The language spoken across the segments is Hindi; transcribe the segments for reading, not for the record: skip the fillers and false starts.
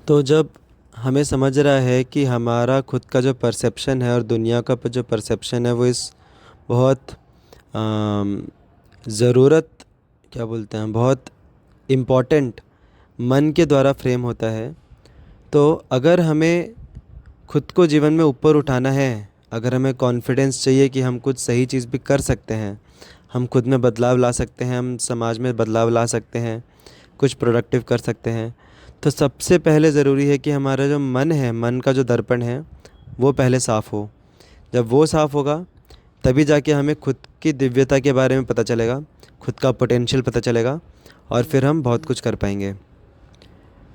तो जब हमें समझ रहा है कि हमारा खुद का जो परसेप्शन है और दुनिया का जो परसेप्शन है वो इस बहुत ज़रूरत क्या बोलते हैं बहुत इम्पोर्टेंट मन के द्वारा फ्रेम होता है। तो अगर हमें खुद को जीवन में ऊपर उठाना है, अगर हमें कॉन्फिडेंस चाहिए कि हम कुछ सही चीज़ भी कर सकते हैं, हम खुद में बदलाव ला सकते हैं, हम समाज में बदलाव ला सकते हैं, कुछ प्रोडक्टिव कर सकते हैं, तो सबसे पहले ज़रूरी है कि हमारा जो मन है, मन का जो दर्पण है, वो पहले साफ़ हो। जब वो साफ़ होगा तभी जाके हमें खुद की दिव्यता के बारे में पता चलेगा, खुद का पोटेंशियल पता चलेगा और फिर हम बहुत कुछ कर पाएंगे।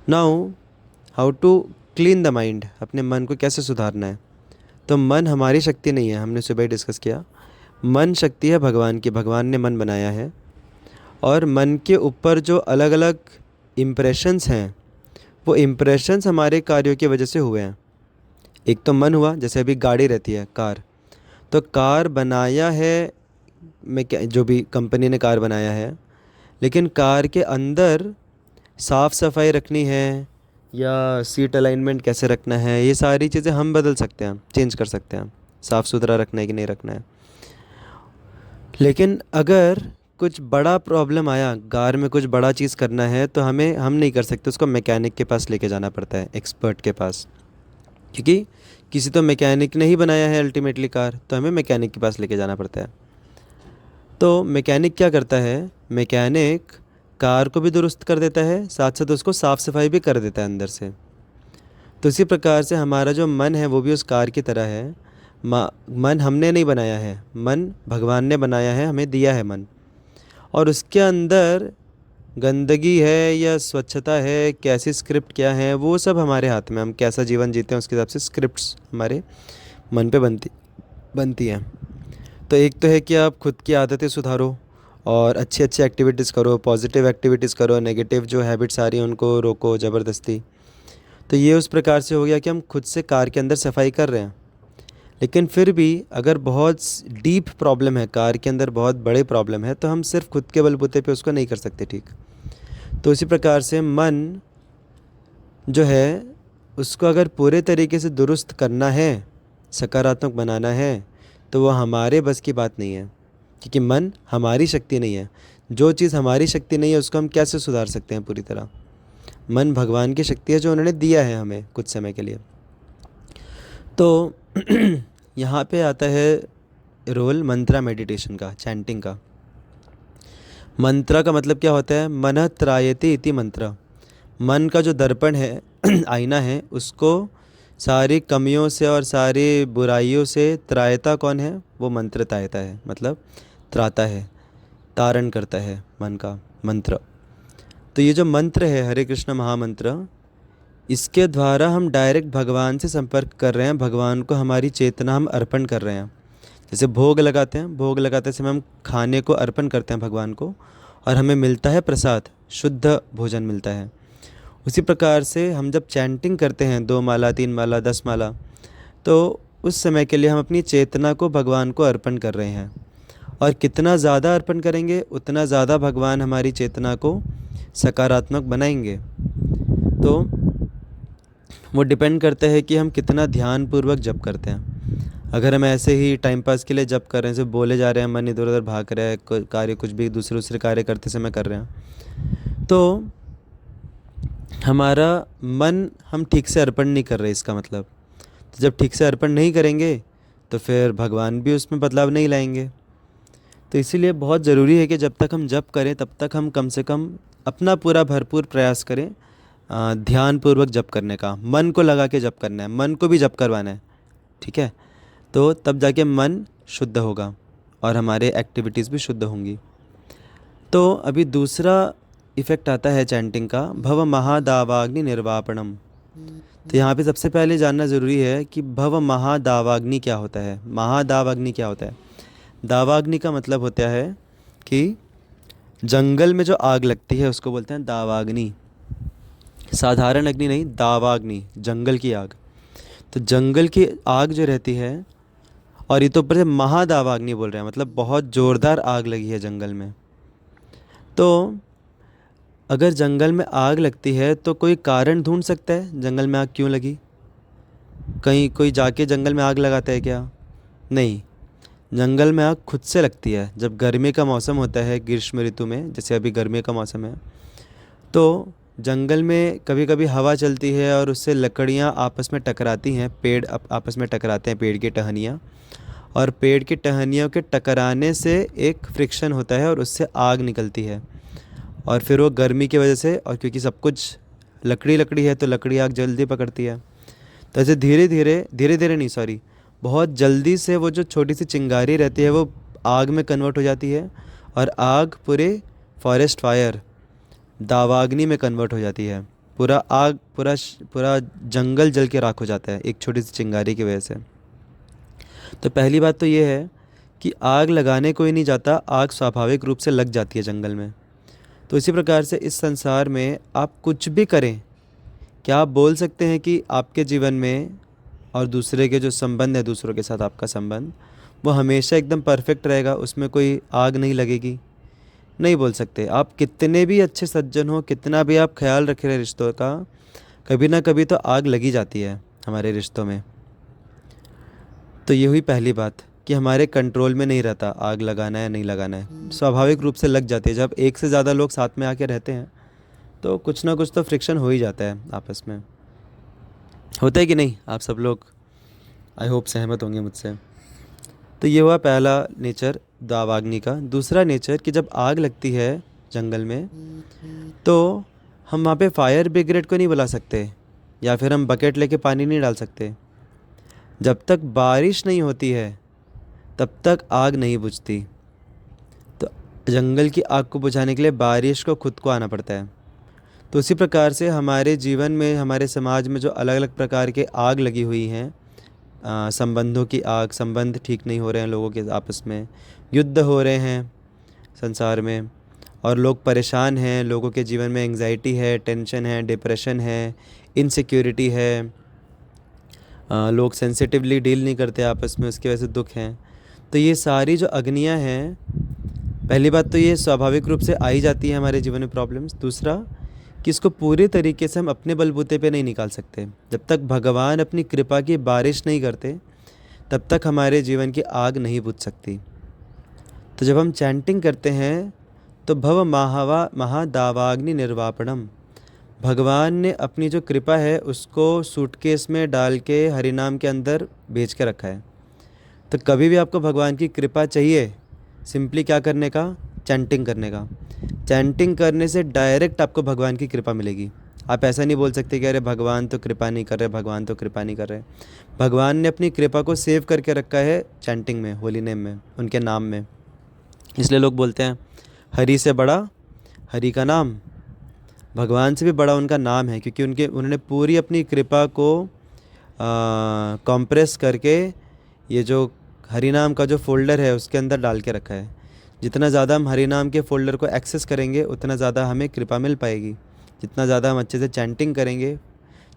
Now, how to clean the mind, अपने मन को कैसे सुधारना है। तो मन हमारी शक्ति नहीं है, हमने सुबह ही डिस्कस किया। मन शक्ति है भगवान की, भगवान ने मन बनाया है। और मन के ऊपर जो अलग अलग इम्प्रेशंस हैं, वो इम्प्रेशंस हमारे कार्यों की वजह से हुए हैं। एक तो मन हुआ, जैसे अभी गाड़ी रहती है, कार। तो कार बनाया है, मैं क्या जो भी कंपनी ने कार बनाया है, लेकिन कार के अंदर साफ़ सफाई रखनी है या सीट अलाइनमेंट कैसे रखना है, ये सारी चीज़ें हम बदल सकते हैं, चेंज कर सकते हैं, साफ़ सुथरा रखना है कि नहीं रखना है। लेकिन अगर कुछ बड़ा प्रॉब्लम आया, कार में कुछ बड़ा चीज़ करना है, तो हम नहीं कर सकते, उसको मैकेनिक के पास लेके जाना पड़ता है, एक्सपर्ट के पास। क्योंकि किसी तो मैकेनिक ने ही बनाया है अल्टीमेटली कार, तो हमें मैकेनिक के पास लेके जाना पड़ता है। तो मैकेनिक क्या करता है, मैकेनिक कार को भी दुरुस्त कर देता है, साथ साथ उसको साफ़ सफाई भी कर देता है अंदर से। तो इसी प्रकार से हमारा जो मन है वो भी उस कार की तरह है। मन हमने नहीं बनाया है, मन भगवान ने बनाया है, हमें दिया है मन। और उसके अंदर गंदगी है या स्वच्छता है, कैसी स्क्रिप्ट क्या है, वो सब हमारे हाथ में, हम कैसा जीवन जीते हैं उसके हिसाब से स्क्रिप्ट्स हमारे मन पे बनती बनती हैं। तो एक तो है कि आप खुद की आदतें सुधारो और अच्छी अच्छी एक्टिविटीज़ करो, पॉजिटिव एक्टिविटीज़ करो, नेगेटिव जो हैबिट्स आ रही हैं उनको रोको ज़बरदस्ती। तो ये उस प्रकार से हो गया कि हम खुद से कार के अंदर सफाई कर रहे हैं। लेकिन फिर भी अगर बहुत डीप प्रॉब्लम है, कार के अंदर बहुत बड़े प्रॉब्लम है, तो हम सिर्फ खुद के बलबूते पे उसको नहीं कर सकते ठीक। तो इसी प्रकार से मन जो है, उसको अगर पूरे तरीके से दुरुस्त करना है, सकारात्मक बनाना है, तो वो हमारे बस की बात नहीं है, क्योंकि मन हमारी शक्ति नहीं है। जो चीज़ हमारी शक्ति नहीं है उसको हम कैसे सुधार सकते हैं पूरी तरह। मन भगवान की शक्ति है जो उन्होंने दिया है हमें कुछ समय के लिए। तो यहाँ पे आता है रोल मंत्रा मेडिटेशन का, चैंटिंग का। मंत्रा का मतलब क्या होता है, मनः त्रायते इति मंत्र। मन का जो दर्पण है आईना है, उसको सारी कमियों से और सारी बुराइयों से त्रायता कौन है, वो मंत्र त्रायता है, मतलब त्राता है, तारण करता है मन का मंत्र। तो ये जो मंत्र है हरे कृष्ण महामंत्र, इसके द्वारा हम डायरेक्ट भगवान से संपर्क कर रहे हैं, भगवान को हमारी चेतना हम अर्पण कर रहे हैं। जैसे भोग लगाते हैं, भोग लगाते समय हम खाने को अर्पण करते हैं भगवान को, और हमें मिलता है प्रसाद, शुद्ध भोजन मिलता है। उसी प्रकार से हम जब चैंटिंग करते हैं, 2 माला 3 माला 10 माला, तो उस समय के लिए हम अपनी चेतना को भगवान को अर्पण कर रहे हैं। और कितना ज़्यादा अर्पण करेंगे उतना ज़्यादा भगवान हमारी चेतना को सकारात्मक बनाएंगे। तो वो डिपेंड करता है कि हम कितना ध्यानपूर्वक जप करते हैं। अगर हम ऐसे ही टाइम पास के लिए जप कर रहे हैं, सिर्फ बोले जा रहे हैं, मन इधर उधर भाग रहा है, कार्य कुछ भी दूसरे दूसरे कार्य करते समय कर रहे हैं, तो हमारा मन हम ठीक से अर्पण नहीं कर रहे, इसका मतलब। तो जब ठीक से अर्पण नहीं करेंगे तो फिर भगवान भी उसमें बदलाव नहीं लाएंगे। तो इसीलिए बहुत ज़रूरी है कि जब तक हम जप करें तब तक हम कम से कम अपना पूरा भरपूर प्रयास करें, ध्यानपूर्वक जप करने का, मन को लगा के जप करना है, मन को भी जप करवाना है, ठीक है। तो तब जाके मन शुद्ध होगा और हमारे एक्टिविटीज़ भी शुद्ध होंगी। तो अभी दूसरा इफ़ेक्ट आता है चैंटिंग का, भव महादावाग्नि निर्वापणम। तो यहाँ पे सबसे पहले जानना ज़रूरी है कि भव महादावाग्नि क्या होता है, महादावाग्नि क्या होता है। दावाग्नि का मतलब होता है कि जंगल में जो आग लगती है उसको बोलते हैं दावाग्नि। साधारण अग्नि नहीं, दावाग्नि, जंगल की आग। तो जंगल की आग जो रहती है, और ये तो ऊपर से महादावाग्नि बोल रहे हैं, मतलब बहुत ज़ोरदार आग लगी है जंगल में। तो अगर जंगल में आग लगती है तो कोई कारण ढूंढ सकता है जंगल में आग क्यों लगी? कहीं कोई जाके जंगल में आग लगाता है क्या? नहीं। जंगल में आग खुद से लगती है। जब गर्मी का मौसम होता है, ग्रीष्म ऋतु में, जैसे अभी गर्मी का मौसम है, तो जंगल में कभी कभी हवा चलती है और उससे लकड़ियाँ आपस में टकराती हैं, पेड़ आपस में टकराते हैं, पेड़ की टहनियाँ, और पेड़ की टहनियों के टकराने से एक फ्रिक्शन होता है और उससे आग निकलती है। और फिर वो गर्मी की वजह से, और क्योंकि सब कुछ लकड़ी लकड़ी है तो लकड़ी आग जल्दी पकड़ती है। तो ऐसे धीरे धीरे नहीं, सॉरी, बहुत जल्दी से वो जो छोटी सी चिंगारी रहती है वो आग में कन्वर्ट हो जाती है, और आग पूरे फॉरेस्ट फायर, दावाग्नि में कन्वर्ट हो जाती है। पूरा आग, पूरा जंगल जल के राख हो जाता है एक छोटी सी चिंगारी की वजह से। तो पहली बात तो ये है कि आग लगाने कोई नहीं जाता, आग स्वाभाविक रूप से लग जाती है जंगल में। तो इसी प्रकार से इस संसार में आप कुछ भी करें, क्या आप बोल सकते हैं कि आपके जीवन में और दूसरे के जो संबंध है, दूसरों के साथ आपका संबंध, वो हमेशा एकदम परफेक्ट रहेगा, उसमें कोई आग नहीं लगेगी? नहीं बोल सकते। आप कितने भी अच्छे सज्जन हो, कितना भी आप ख्याल रख रहे रिश्तों का, कभी ना कभी तो आग लगी जाती है हमारे रिश्तों में। तो ये हुई पहली बात कि हमारे कंट्रोल में नहीं रहता आग लगाना है नहीं लगाना है, स्वाभाविक रूप से लग जाती है। जब एक से ज़्यादा लोग साथ में आके रहते हैं तो कुछ ना कुछ तो फ्रिक्शन हो ही जाता है आपस में। होता है कि नहीं? आप सब लोग आई होप सहमत होंगे मुझसे। तो ये हुआ पहला नेचर दावाग्नि का। दूसरा नेचर कि जब आग लगती है जंगल में तो हम वहाँ पे फायर ब्रिगेड को नहीं बुला सकते, या फिर हम बकेट लेके पानी नहीं डाल सकते। जब तक बारिश नहीं होती है तब तक आग नहीं बुझती। तो जंगल की आग को बुझाने के लिए बारिश को खुद को आना पड़ता है। तो उसी प्रकार से हमारे जीवन में, हमारे समाज में जो अलग अलग प्रकार के आग लगी हुई हैं, संबंधों की आग, संबंध ठीक नहीं हो रहे हैं लोगों के आपस में, युद्ध हो रहे हैं संसार में, और लोग परेशान हैं, लोगों के जीवन में एंग्जाइटी है, टेंशन है, डिप्रेशन है, इनसिक्योरिटी है, लोग सेंसिटिवली डील नहीं करते आपस में, उसकी वजह से दुख हैं। तो ये सारी जो अग्नियाँ हैं, पहली बात तो ये स्वाभाविक रूप से आई जाती है हमारे जीवन में प्रॉब्लम्स। दूसरा कि इसको पूरे तरीके से हम अपने बलबूते पे नहीं निकाल सकते। जब तक भगवान अपनी कृपा की बारिश नहीं करते तब तक हमारे जीवन की आग नहीं बुझ सकती। तो जब हम चैंटिंग करते हैं तो भव महादावाग्नि निर्वापणम, भगवान ने अपनी जो कृपा है उसको सूटकेस में डाल के हरिनाम के अंदर भेज के रखा है। तो कभी भी आपको भगवान की कृपा चाहिए, सिंपली क्या करने का? चैंटिंग करने का। चैंटिंग करने से डायरेक्ट आपको भगवान की कृपा मिलेगी। आप ऐसा नहीं बोल सकते कि अरे भगवान तो कृपा नहीं कर रहे, भगवान तो कृपा नहीं कर रहे। भगवान ने अपनी कृपा को सेव करके रखा है चैंटिंग में, होली नेम में, उनके नाम में। इसलिए लोग बोलते हैं हरि से बड़ा हरि का नाम, भगवान से भी बड़ा उनका नाम है, क्योंकि उन्होंने पूरी अपनी कृपा को कॉम्प्रेस करके ये जो हरि नाम का जो फ़ोल्डर है उसके अंदर डाल के रखा है। जितना ज़्यादा हम हरि नाम के फ़ोल्डर को एक्सेस करेंगे उतना ज़्यादा हमें कृपा मिल पाएगी। जितना ज़्यादा हम अच्छे से चैंटिंग करेंगे,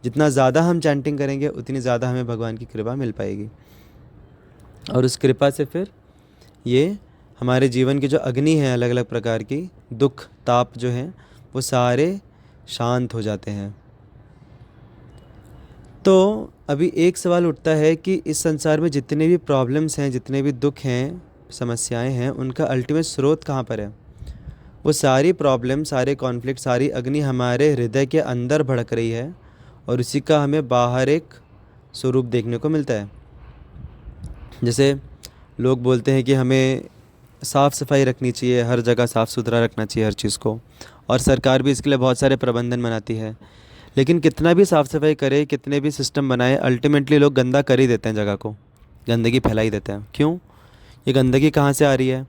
जितना ज़्यादा हम चैंटिंग करेंगे उतनी ज़्यादा हमें भगवान की कृपा मिल पाएगी। और उस कृपा से फिर ये हमारे जीवन की जो अग्नि है अलग अलग प्रकार की, दुख ताप जो हैं, वो सारे शांत हो जाते हैं। तो अभी एक सवाल उठता है कि इस संसार में जितने भी प्रॉब्लम्स हैं, जितने भी दुख हैं, समस्याएं हैं, उनका अल्टीमेट स्रोत कहाँ पर है? वो सारी प्रॉब्लम, सारे कॉन्फ्लिक्ट, सारी अग्नि हमारे हृदय के अंदर भड़क रही है, और उसी का हमें बाहर एक स्वरूप देखने को मिलता है। जैसे लोग बोलते हैं कि हमें साफ़ सफाई रखनी चाहिए, हर जगह साफ़ सुथरा रखना चाहिए हर चीज़ को, और सरकार भी इसके लिए बहुत सारे प्रबंधन बनाती है। लेकिन कितना भी साफ़ सफाई करे, कितने भी सिस्टम बनाए, अल्टीमेटली लोग गंदा कर ही देते हैं, जगह को गंदगी फैला ही देते हैं। क्यों? ये गंदगी कहाँ से आ रही है?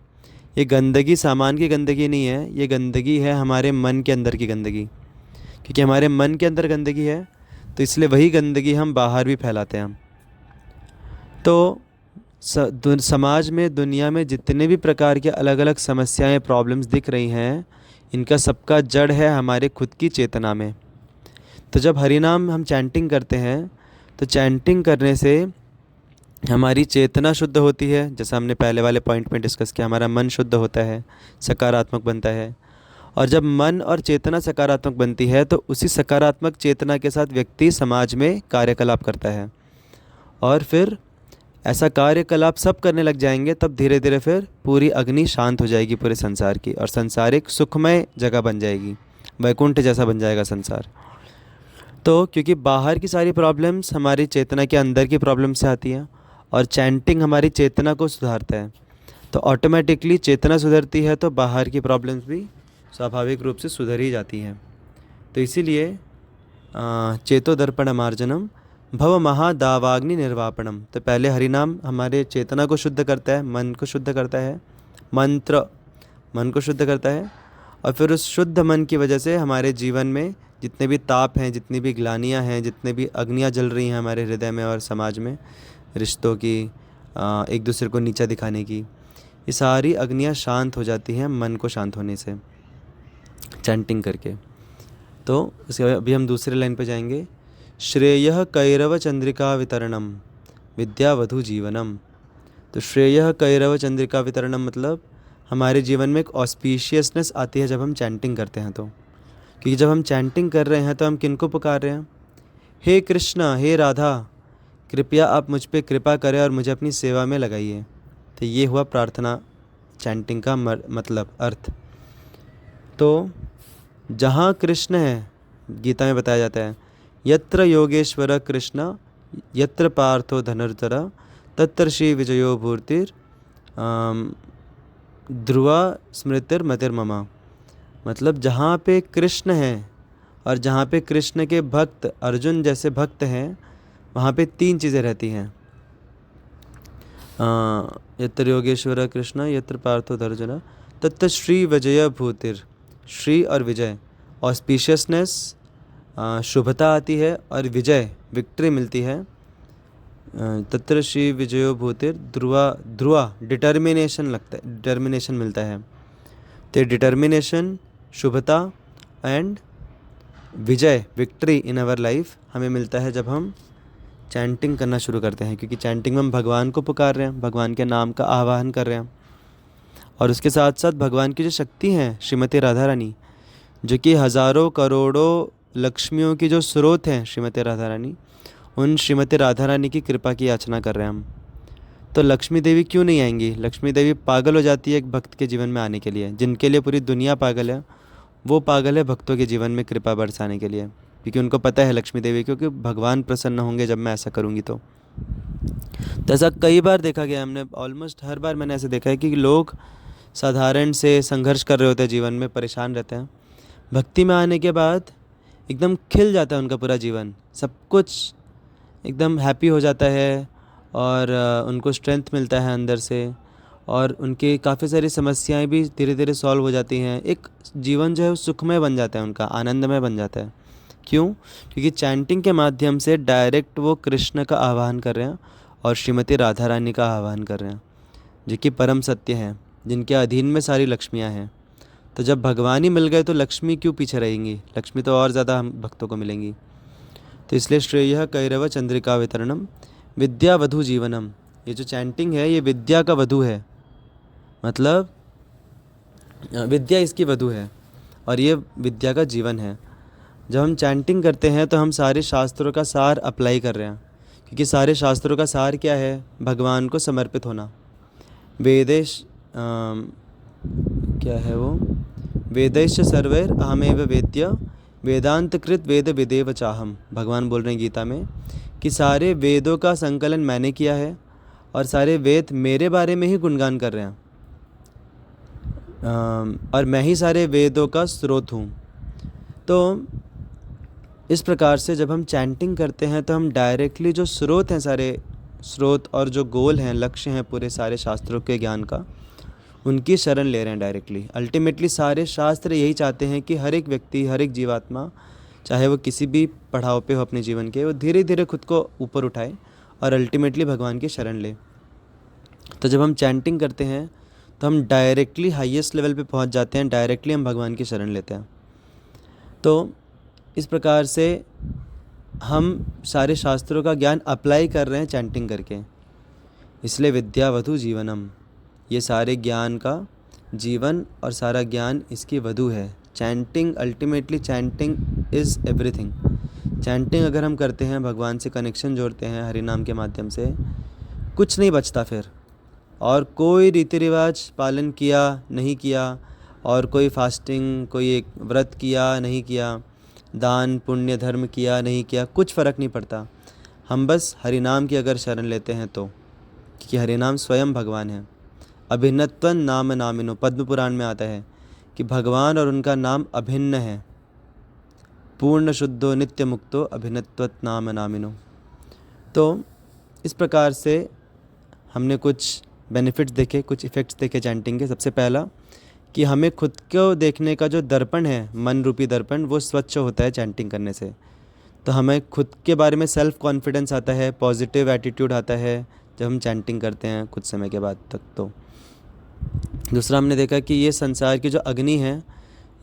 ये गंदगी सामान की गंदगी नहीं है, ये गंदगी है हमारे मन के अंदर की गंदगी। क्योंकि हमारे मन के अंदर गंदगी है तो इसलिए वही गंदगी हम बाहर भी फैलाते हैं हम। तो समाज में, दुनिया में जितने भी प्रकार के अलग अलग समस्याएं, प्रॉब्लम्स दिख रही हैं, इनका सबका जड़ है हमारे खुद की चेतना में। तो जब हरिनाम हम चैंटिंग करते हैं तो चैंटिंग करने से हमारी चेतना शुद्ध होती है, जैसा हमने पहले वाले पॉइंट में डिस्कस किया, हमारा मन शुद्ध होता है, सकारात्मक बनता है, और जब मन और चेतना सकारात्मक बनती है तो उसी सकारात्मक चेतना के साथ व्यक्ति समाज में कार्यकलाप करता है, और फिर ऐसा कार्यकलाप सब करने लग जाएंगे, तब धीरे धीरे फिर पूरी अग्नि शांत हो जाएगी पूरे संसार की, और संसार एक सुखमय जगह बन जाएगी, वैकुंठ जैसा बन जाएगा संसार। तो क्योंकि बाहर की सारी प्रॉब्लम्स हमारी चेतना के अंदर की प्रॉब्लम से आती हैं, और चैंटिंग हमारी चेतना को सुधारता है, तो ऑटोमेटिकली चेतना सुधरती है तो बाहर की प्रॉब्लम्स भी स्वाभाविक रूप से सुधर ही जाती हैं। तो इसीलिए चेतो दर्पण मार्जनम भव महादावाग्नि निर्वापणम। तो पहले हरिनाम हमारे चेतना को शुद्ध करता है, मन को शुद्ध करता है, मंत्र मन को शुद्ध करता है, और फिर उस शुद्ध मन की वजह से हमारे जीवन में जितने भी ताप हैं, जितनी भी ग्लानियाँ हैं, जितने भी अग्नियाँ जल रही हैं हमारे हृदय में और समाज में, रिश्तों की, एक दूसरे को नीचा दिखाने की, ये सारी अग्नियाँ शांत हो जाती हैं मन को शांत होने से, चैंटिंग करके। तो इसके अभी हम दूसरे लाइन पे जाएंगे। श्रेयः कैरव चंद्रिका वितरणम विद्यावधु जीवनम। तो श्रेयः कैरव चंद्रिका वितरणम मतलब हमारे जीवन में एक ऑस्पिशियसनेस आती है जब हम चैंटिंग करते हैं। तो क्योंकि जब हम चैंटिंग कर रहे हैं तो हम किनको पुकार रहे हैं? हे कृष्ण, हे राधा, कृपया आप मुझ पे कृपा करें और मुझे अपनी सेवा में लगाइए। तो ये हुआ प्रार्थना, चैंटिंग का मतलब अर्थ। तो जहाँ कृष्ण है, गीता में बताया जाता है, यत्र योगेश्वर कृष्ण यत्र पार्थो धनुर्धर तत्र श्री विजयो भूर्तिर ध्रुवा स्मृतिर्मतिर्ममा। मतलब जहाँ पे कृष्ण है और जहाँ पे कृष्ण के भक्त अर्जुन जैसे भक्त हैं, वहाँ पे तीन चीज़ें रहती हैं। यत्र योगेश्वर कृष्ण यत्र पार्थो धनुर्धर तत्र श्री विजय भूतिर। श्री और विजय, ऑस्पिशियसनेस, शुभता आती है, और विजय विक्ट्री मिलती है। तत्र श्री विजयो भूतिर ध्रुवा डिटर्मिनेशन लगता है, डिटर्मिनेशन मिलता है। तो डिटर्मिनेशन, शुभता एंड विजय, विक्ट्री इन आवर लाइफ हमें मिलता है जब हम चैंटिंग करना शुरू करते हैं। क्योंकि चैंटिंग में हम भगवान को पुकार रहे हैं, भगवान के नाम का आवाहन कर रहे हैं, और उसके साथ साथ भगवान की जो शक्ति हैं श्रीमती राधा रानी, जो कि हज़ारों करोड़ों लक्ष्मियों की जो स्रोत हैं श्रीमती राधा रानी, उन श्रीमती राधा रानी की कृपा की याचना कर रहे हैं हम। तो लक्ष्मी देवी क्यों नहीं आएंगी? लक्ष्मी देवी पागल हो जाती है एक भक्त के जीवन में आने के लिए। जिनके लिए पूरी दुनिया पागल है, वो पागल है भक्तों के जीवन में कृपा बरसाने के लिए, क्योंकि उनको पता है लक्ष्मी देवी, क्योंकि भगवान प्रसन्न होंगे जब मैं ऐसा करूँगी। तो ऐसा कई बार देखा गया, हमने ऑलमोस्ट हर बार मैंने ऐसे देखा है कि लोग साधारण से संघर्ष कर रहे होते हैं, जीवन में परेशान रहते हैं, भक्ति में आने के बाद एकदम खिल जाता है उनका पूरा जीवन, सब कुछ एकदम हैप्पी हो जाता है, और उनको स्ट्रेंथ मिलता है अंदर से, और उनकी काफ़ी सारी समस्याएं भी धीरे धीरे सॉल्व हो जाती हैं। एक जीवन जो है वो सुखमय बन जाता है उनका, आनंदमय बन जाता है। क्यों? क्योंकि चैंटिंग के माध्यम से डायरेक्ट वो कृष्ण का आह्वान कर रहे हैं और श्रीमती राधा रानी का आह्वान कर रहे हैं, जो कि परम सत्य हैं, जिनके अधीन में सारी लक्ष्मियाँ हैं। तो जब भगवान ही मिल गए तो लक्ष्मी क्यों पीछे रहेंगी? लक्ष्मी तो और ज़्यादा हम भक्तों को मिलेंगी। तो इसलिए श्रेयः कैरव चंद्रिका वितरणम विद्यावधु जीवनम। ये जो चैंटिंग है ये विद्या का वधु है, मतलब विद्या इसकी वधु है और ये विद्या का जीवन है। जब हम चैंटिंग करते हैं तो हम सारे शास्त्रों का सार अप्लाई कर रहे हैं, क्योंकि सारे शास्त्रों का सार क्या है? भगवान को समर्पित होना। वेदेश क्या है वो? वेदैश्च सर्वैर अहमेव वेद्य वेदांतकृत वेद विदेव चाहम। भगवान बोल रहे हैं गीता में कि सारे वेदों का संकलन मैंने किया है और सारे वेद मेरे बारे में ही गुणगान कर रहे हैं, और मैं ही सारे वेदों का स्रोत हूँ। तो इस प्रकार से जब हम चैंटिंग करते हैं तो हम डायरेक्टली जो स्रोत हैं, सारे स्रोत और जो गोल हैं, लक्ष्य हैं पूरे सारे शास्त्रों के ज्ञान का, उनकी शरण ले रहे हैं डायरेक्टली। अल्टीमेटली सारे शास्त्र यही चाहते हैं कि हर एक व्यक्ति, हर एक जीवात्मा, चाहे वो किसी भी पड़ाव पे हो अपने जीवन के, वो धीरे धीरे खुद को ऊपर उठाए और अल्टीमेटली भगवान की शरण ले। तो जब हम चैंटिंग करते हैं तो हम डायरेक्टली हाईएस्ट लेवल पे पहुंच जाते हैं, डायरेक्टली हम भगवान की शरण लेते हैं। तो इस प्रकार से हम सारे शास्त्रों का ज्ञान अप्लाई कर रहे हैं चैंटिंग करके। इसलिए विद्यावधु जीवनम, ये सारे ज्ञान का जीवन और सारा ज्ञान इसकी वधु है, chanting, ultimately chanting is everything. Chanting अगर हम करते हैं, भगवान से कनेक्शन जोड़ते हैं हरि नाम के माध्यम से, कुछ नहीं बचता फिर। और कोई रीति रिवाज पालन किया नहीं किया, और कोई फास्टिंग, कोई एक व्रत किया नहीं किया, दान पुण्य धर्म किया नहीं किया, कुछ फ़र्क नहीं पड़ता। हम बस हरि नाम की अगर शरण लेते हैं तो, क्योंकि हरि नाम स्वयं भगवान है। अभिन्नत्वं नाम नामिनो, पद्म पुराण में आता है कि भगवान और उनका नाम अभिन्न है। पूर्ण शुद्धो नित्य मुक्तो अभिन्नत्वत नाम नामिनो। तो इस प्रकार से हमने कुछ बेनिफिट्स देखे, कुछ इफ़ेक्ट्स देखे चैंटिंग के। सबसे पहला कि हमें खुद को देखने का जो दर्पण है, मन रूपी दर्पण, वो स्वच्छ होता है चैंटिंग करने से। तो हमें खुद के बारे में सेल्फ कॉन्फिडेंस आता है, पॉजिटिव एटीट्यूड आता है जब हम चैंटिंग करते हैं कुछ समय के बाद तक। तो दूसरा हमने देखा कि ये संसार की जो अग्नि है,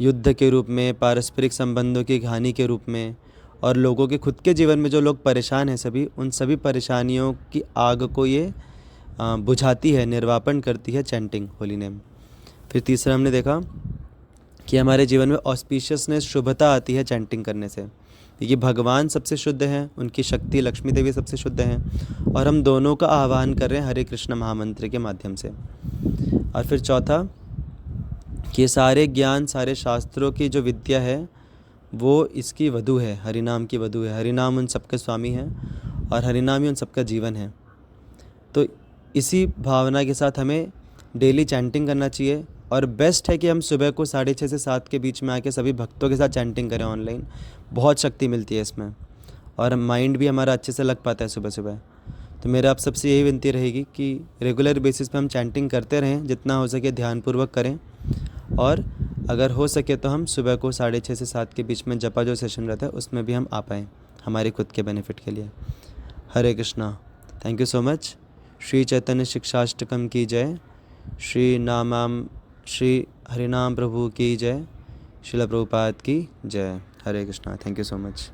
युद्ध के रूप में, पारस्परिक संबंधों की हानि के रूप में, और लोगों के खुद के जीवन में जो लोग परेशान हैं सभी, उन सभी परेशानियों की आग को ये बुझाती है, निर्वापन करती है चैंटिंग, होली नेम। फिर तीसरा हमने देखा कि हमारे जीवन में ऑस्पिशियसनेस, शुभता आती है चैंटिंग करने से, क्योंकि भगवान सबसे शुद्ध हैं, उनकी शक्ति लक्ष्मी देवी सबसे शुद्ध हैं, और हम दोनों का आह्वान कर रहे हैं हरे कृष्ण महामंत्र के माध्यम से। और फिर चौथा कि सारे ज्ञान, सारे शास्त्रों की जो विद्या है, वो इसकी वधु है, हरिनाम की वधु है। हरिनाम उन सबके स्वामी हैं, और हरिनाम ही उन सबका जीवन है। तो इसी भावना के साथ हमें डेली चैंटिंग करना चाहिए। और बेस्ट है कि हम सुबह को 6:30 से 7 के बीच में आके सभी भक्तों के साथ चैंटिंग करें ऑनलाइन। बहुत शक्ति मिलती है इसमें, और माइंड भी हमारा अच्छे से लग पाता है सुबह सुबह। तो मेरा आप सबसे यही विनती रहेगी कि रेगुलर बेसिस पे हम चैंटिंग करते रहें, जितना हो सके ध्यानपूर्वक करें। और अगर हो सके तो हम सुबह को 6:30 से 7 के बीच में जपा जो सेशन रहता है उसमें भी हम आ पाएँ, हमारे खुद के बेनिफिट के लिए। Hare Krishna. Thank you so much. Shri Chaitanya Shikshashtakam की जय। श्री हरिनाम प्रभु की जय। शिला प्रभुपाद की जय। Hare Krishna. Thank you so much.